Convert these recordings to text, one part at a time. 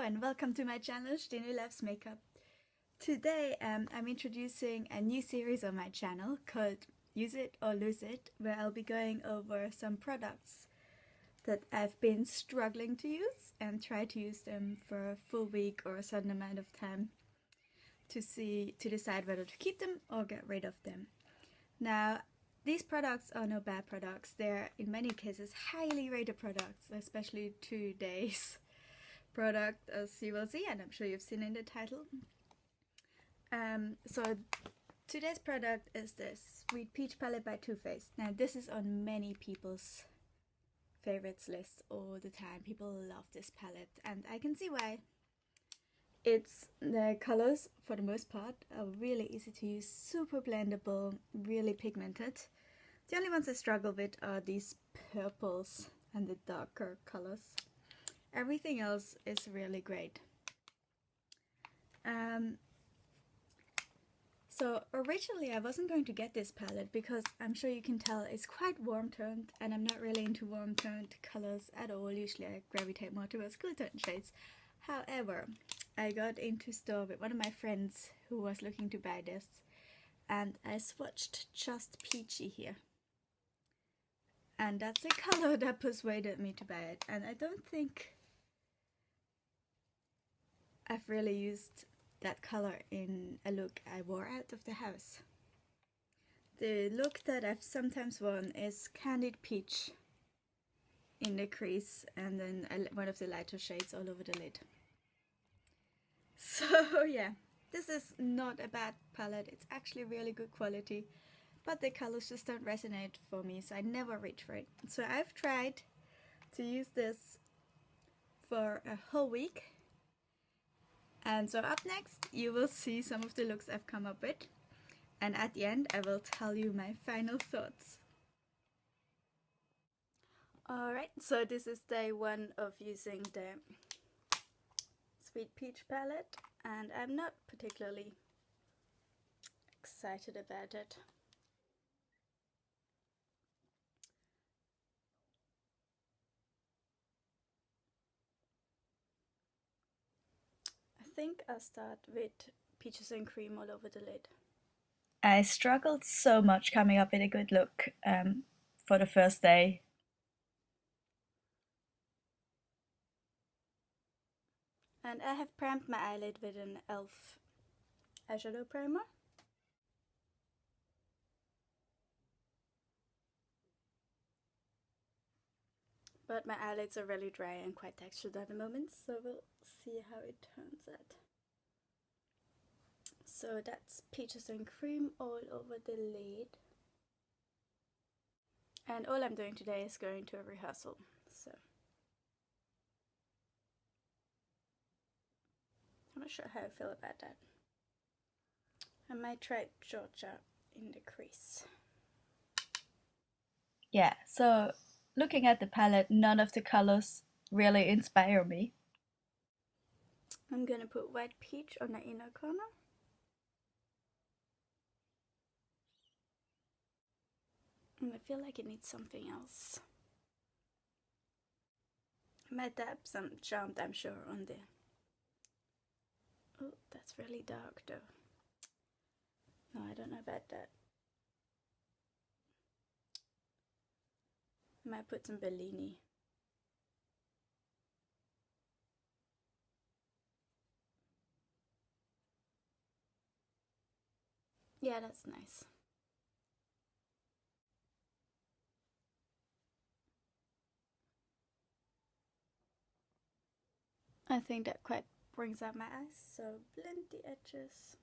and welcome to my channel, Stine Loves Makeup. Today I'm introducing a new series on my channel called Use It or Lose It, where I'll be going over some products that I've been struggling to use and try to use them for a full week or a certain amount of time to decide whether to keep them or get rid of them. Now, these products are no bad products. They're in many cases highly rated products, especially today's product, as you will see, and I'm sure you've seen in the title. So today's product is this Sweet Peach palette by Too Faced. Now this is on many people's favorites lists all the time. People love this palette and I can see why. The colors for the most part are really easy to use, super blendable, really pigmented. The only ones I struggle with are these purples and the darker colors. Everything else is really great. So originally I wasn't going to get this palette because I'm sure you can tell it's quite warm toned and I'm not really into warm toned colors at all. Usually I gravitate more towards cool toned shades. However, I got into store with one of my friends who was looking to buy this and I swatched Just Peachy here. And that's the color that persuaded me to buy it, and I don't think I've really used that color in a look I wore out of the house. The look that I've sometimes worn is Candied Peach in the crease and then one of the lighter shades all over the lid. So yeah, this is not a bad palette, it's actually really good quality, but the colors just don't resonate for me, so I never reach for it. So I've tried to use this for a whole week. And so up next you will see some of the looks I've come up with, and at the end I will tell you my final thoughts. Alright, so this is day one of using the Sweet Peach palette and I'm not particularly excited about it. I think I'll start with Peaches and Cream all over the lid. I struggled so much coming up with a good look for the first day. And I have primed my eyelid with an e.l.f. eyeshadow primer. But my eyelids are really dry and quite textured at the moment, so we'll see how it turns out. So that's Peaches and Cream all over the lid. And all I'm doing today is going to a rehearsal, so I'm not sure how I feel about that. I might try Georgia in the crease. Yeah, so looking at the palette, none of the colors really inspire me. I'm gonna put White Peach on the inner corner. And I feel like it needs something else. I might dab some Charmed, I'm sure, on there. Oh, that's really dark though. No, I don't know about that. I might put some Bellini. Yeah, that's nice. I think that quite brings out my eyes, so blend the edges.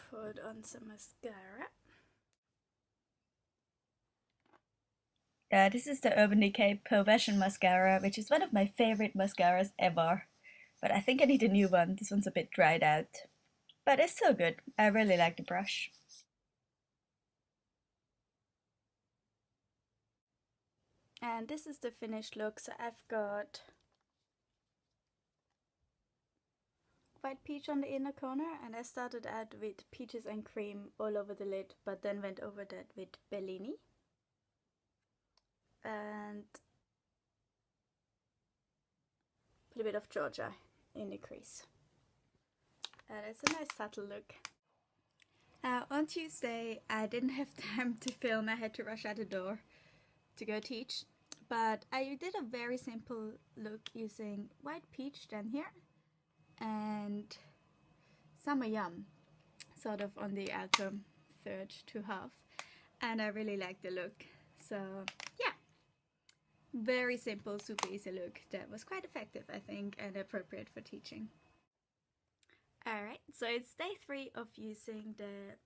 Put on some mascara. This is the Urban Decay Perfection Mascara, which is one of my favorite mascaras ever. But I think I need a new one. This one's a bit dried out. But it's still good. I really like the brush. And this is the finished look. So I've got white peach on the inner corner, and I started out with peaches and cream all over the lid, but then went over that with Bellini. And put a bit of Georgia in the crease. And it's a nice subtle look. On Tuesday, I didn't have time to film. I had to rush out the door to go teach. But I did a very simple look using white peach down here and summer yum sort of on the outer third to half. And I really like the look. So yeah, very simple, super easy look that was quite effective, I think, and appropriate for teaching. Alright, so it's day 3 of using the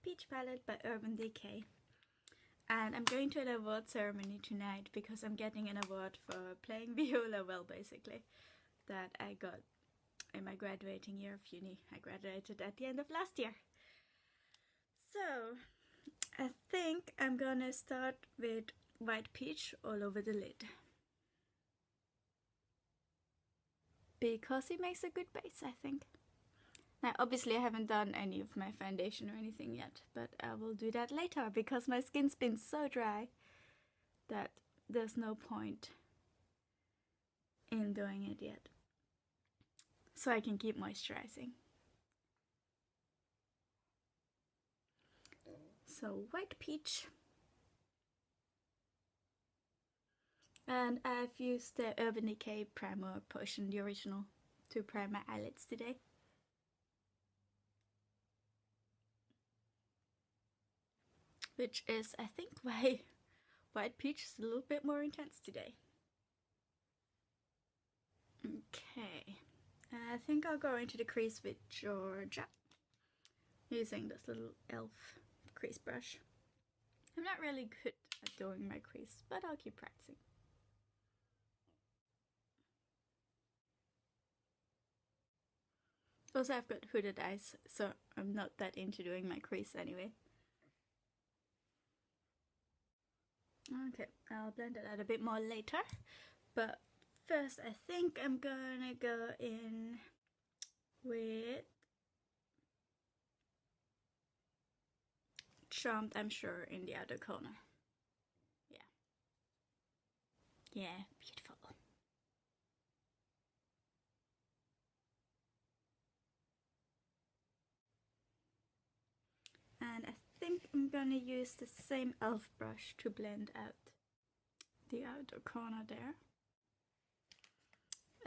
Peach Palette by Urban Decay. And I'm going to an award ceremony tonight because I'm getting an award for playing viola well, basically, that I got in my graduating year of uni. I graduated at the end of last year. So, I think I'm gonna start with white peach all over the lid. Because it makes a good base, I think. Now, obviously I haven't done any of my foundation or anything yet, but I will do that later because my skin's been so dry that there's no point in doing it yet. So I can keep moisturizing. So, white peach. And I've used the Urban Decay Primer Potion, the original, to prime my eyelids today. Which is, I think, why white peach is a little bit more intense today. Okay, I think I'll go into the crease with Georgia, using this little e.l.f. crease brush. I'm not really good at doing my crease, but I'll keep practicing. Also, I've got hooded eyes, so I'm not that into doing my crease anyway. Okay, I'll blend it out a bit more later, but first I think I'm gonna go in with Charmed, I'm Sure, in the outer corner. Yeah, beautiful. And I think I'm gonna use the same e.l.f. brush to blend out the outer corner there.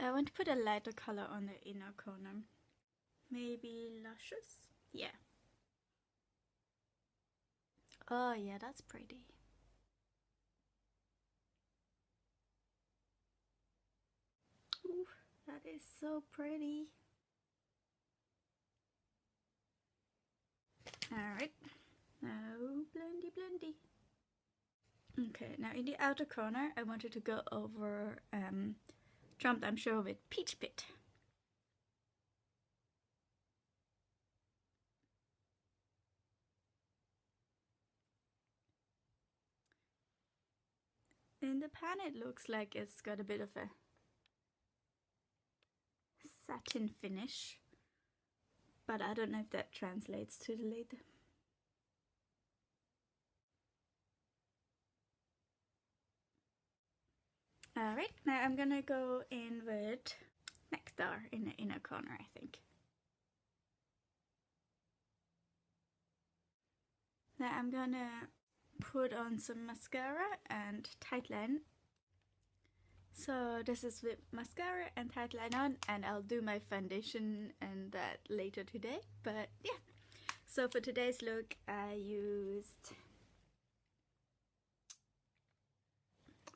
I want to put a lighter color on the inner corner. Maybe Luscious? Yeah. Oh yeah, that's pretty. Ooh, that is so pretty. Alright, now blendy blendy. Okay, now in the outer corner I wanted to go over Charmed, I'm Sure, with Peach Pit. In the pan it looks like it's got a bit of a satin finish, but I don't know if that translates to the lid. Alright, now I'm gonna go in with Nectar in the inner corner, I think. Now I'm gonna put on some mascara and Tightline. So this is with mascara and Tightline on, and I'll do my foundation and that later today, but yeah. So for today's look I used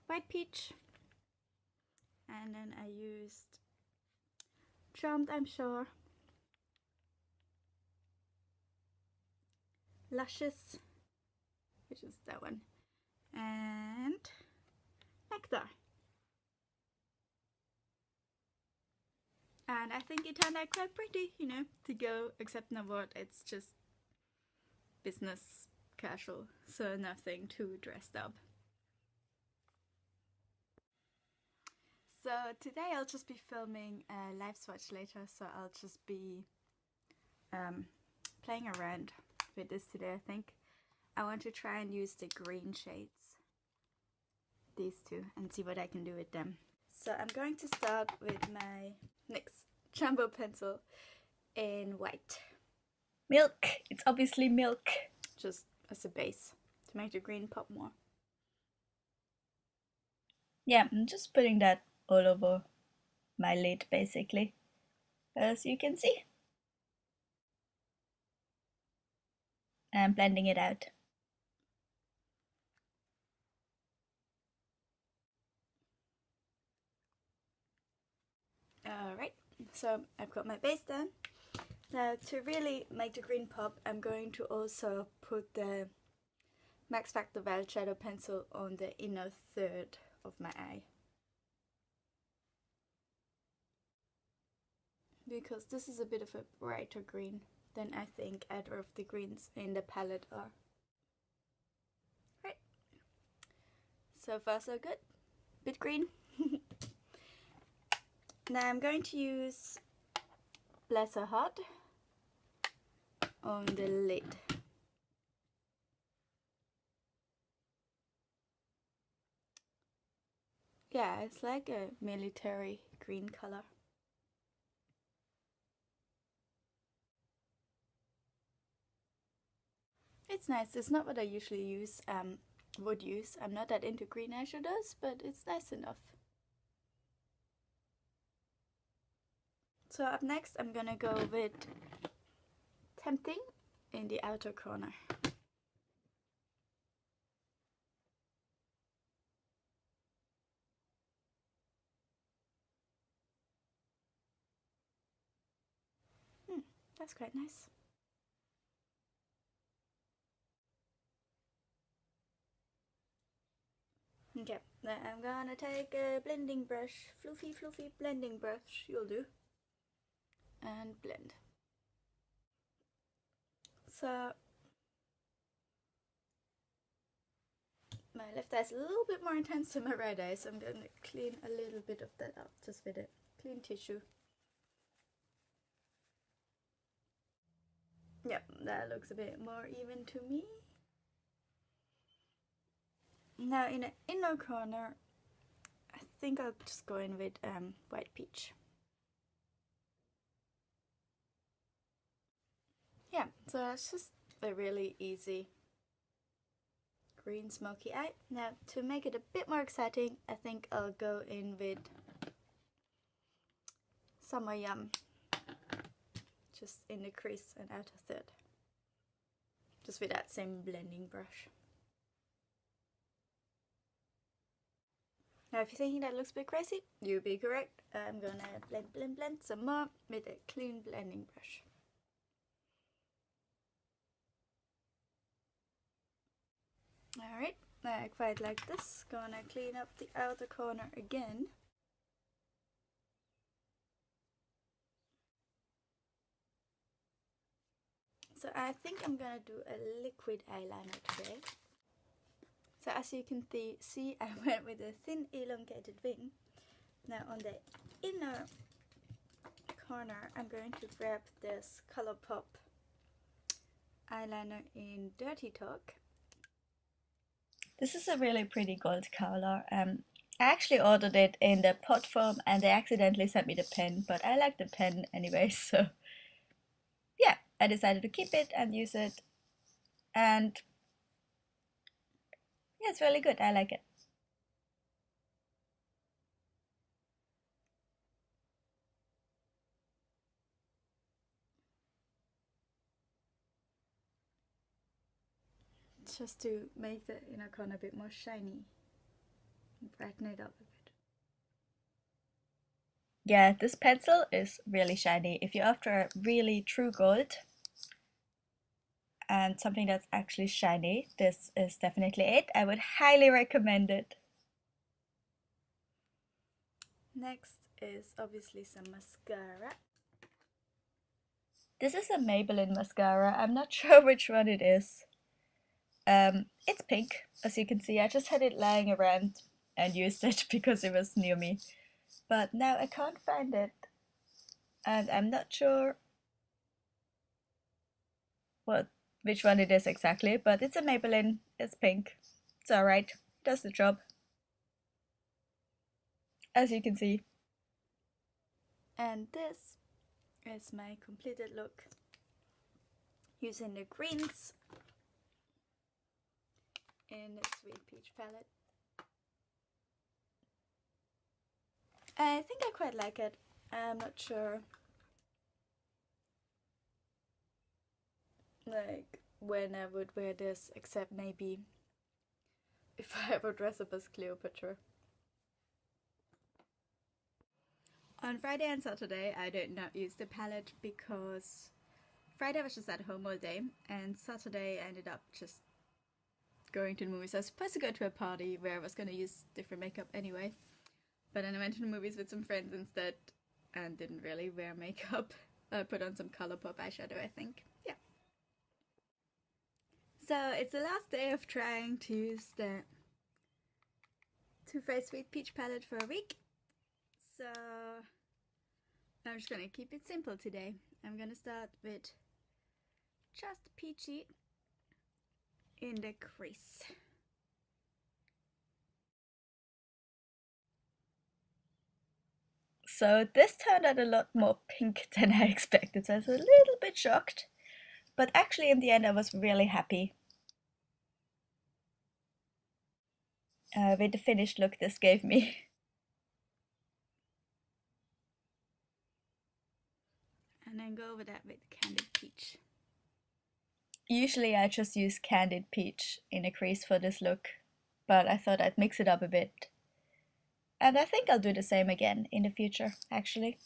white peach, and then I used Charmed, I'm Sure, Luscious, which is that one, and Nectar. And I think it turned out quite pretty, you know, to go accept an award. It's just business casual, so nothing too dressed up. So today I'll just be filming a live swatch later, so I'll just be playing around with this today. I think I want to try and use the green shades, these two, and see what I can do with them. So I'm going to start with my NYX Jumbo pencil in white. Milk! It's obviously milk! Just as a base to make the green pop more. Yeah, I'm just putting that all over my lid basically, as you can see. I'm blending it out. Alright, so I've got my base done. Now to really make the green pop, I'm going to also put the Max Factor Wild Shadow Pencil on the inner third of my eye. Because this is a bit of a brighter green than I think either of the greens in the palette are. Right. So far so good. Bit green. Now I'm going to use Bless Her Heart on the lid. Yeah, it's like a military green color. It's nice. It's not what I usually would use. I'm not that into green eyeshadows, but it's nice enough. So up next, I'm gonna go with Tempting in the outer corner. That's quite nice. Okay, then I'm gonna take a blending brush, fluffy blending brush, you'll do, and blend. So my left eye is a little bit more intense than my right eye, so I'm gonna clean a little bit of that up just with a clean tissue. Yep, that looks a bit more even to me. Now in the inner corner, I think I'll just go in with White Peach. Yeah, so that's just a really easy green smoky eye. Now to make it a bit more exciting, I think I'll go in with Summer Yum, just in the crease and outer third, just with that same blending brush. Now if you're thinking that looks a bit crazy, you'd be correct. I'm gonna blend some more with a clean blending brush. Alright, I quite like this. Gonna clean up the outer corner again. So I think I'm gonna do a liquid eyeliner today. So as you can see, I went with a thin elongated wing. Now on the inner corner, I'm going to grab this Colourpop eyeliner in Dirty Talk. This is a really pretty gold color. I actually ordered it in the pot form and they accidentally sent me the pen, but I like the pen anyway, so yeah, I decided to keep it and use it, and yeah, it's really good. I like it. Just to make the inner corner a bit more shiny and brighten it up a bit. Yeah, this pencil is really shiny. If you're after a really true gold and something that's actually shiny, this is definitely it. I would highly recommend it. Next is obviously some mascara. This is a Maybelline mascara. I'm not sure which one it is. It's pink, as you can see. I just had it lying around and used it because it was near me. but now I can't find it, and I'm not sure which one it is exactly, but it's a Maybelline. It's pink. It's alright. Does the job, as you can see. And this is my completed look using the greens in the Sweet Peach palette. I think I quite like it. I'm not sure like when I would wear this, except maybe if I ever dress up as Cleopatra. On Friday and Saturday I did not use the palette because Friday I was just at home all day, and Saturday I ended up just going to the movies. I was supposed to go to a party where I was going to use different makeup anyway, but then I went to the movies with some friends instead and didn't really wear makeup. I put on some Colourpop eyeshadow, I think. Yeah. So it's the last day of trying to use the Too Faced Sweet Peach palette for a week. So I'm just gonna keep it simple today. I'm gonna start with just peachy in the crease. So this turned out a lot more pink than I expected, so I was a little bit shocked. But actually in the end I was really happy with the finished look this gave me. And then go over that with Candied Peach. Usually I just use Candied Peach in a crease for this look, but I thought I'd mix it up a bit. And I think I'll do the same again in the future, actually.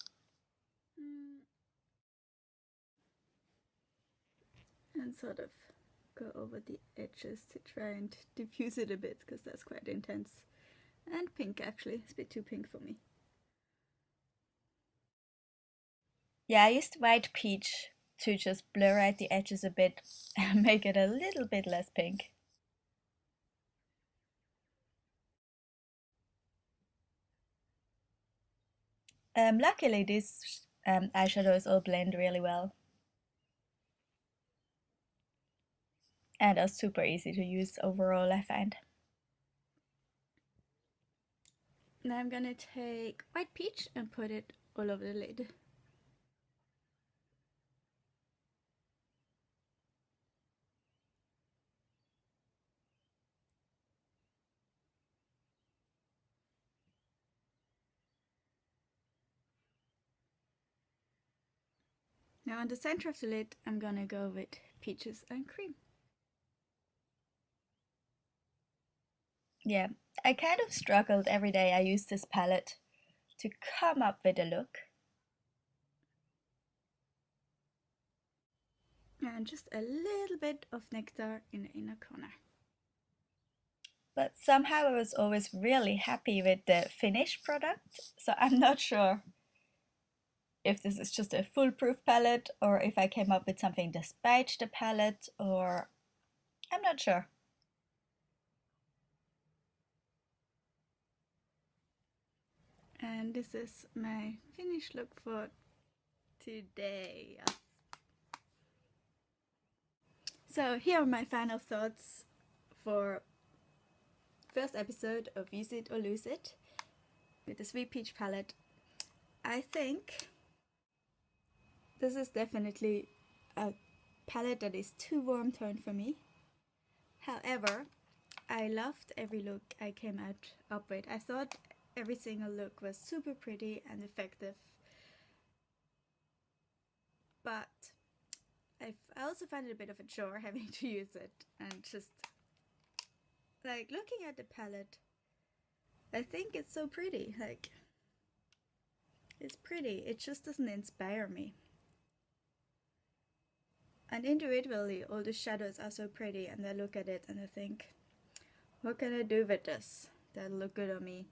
And sort of go over the edges to try and diffuse it a bit, because that's quite intense. And pink, actually. It's a bit too pink for me. Yeah, I used white peach to just blur out the edges a bit and make it a little bit less pink. Luckily these eyeshadows all blend really well and are super easy to use overall, I find. Now I'm gonna take white peach and put it all over the lid. Now on the center of the lid I'm gonna go with peaches and cream. Yeah, I kind of struggled every day I used this palette to come up with a look. And just a little bit of nectar in the inner corner. But somehow I was always really happy with the finished product, so I'm not sure if this is just a foolproof palette or if I came up with something despite the palette, or I'm not sure. And this is my finished look for today. So here are my final thoughts for first episode of Use It or Lose It with the Sweet Peach palette. I think this is definitely a palette that is too warm toned for me. However, I loved every look I came up with. I thought every single look was super pretty and effective. But I also find it a bit of a chore having to use it, and just like looking at the palette, I think it's so pretty. Like, it's pretty, it just doesn't inspire me. And individually all the shadows are so pretty, and I look at it and I think, what can I do with this that'll look good on me,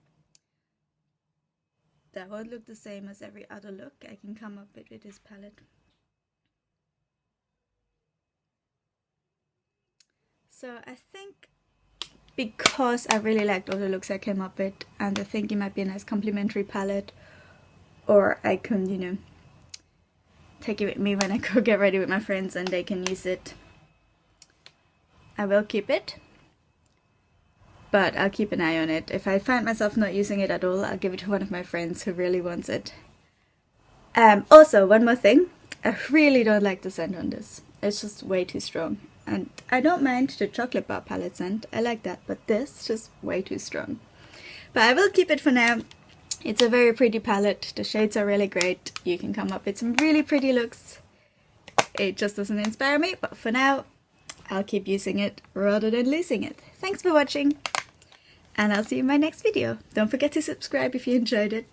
that won't look the same as every other look I can come up with this palette. So I think because I really liked all the looks I came up with, and I think it might be a nice complementary palette, or I can, you know, take it with me when I go get ready with my friends and they can use it. I will keep it, but I'll keep an eye on it. If I find myself not using it at all, I'll give it to one of my friends who really wants it. Also, one more thing, I really don't like the scent on this. It's just way too strong. And I don't mind the chocolate bar palette scent, I like that, but this is just way too strong. But I will keep it for now. It's a very pretty palette, the shades are really great, you can come up with some really pretty looks. It just doesn't inspire me, but for now, I'll keep using it rather than losing it. Thanks for watching, and I'll see you in my next video. Don't forget to subscribe if you enjoyed it.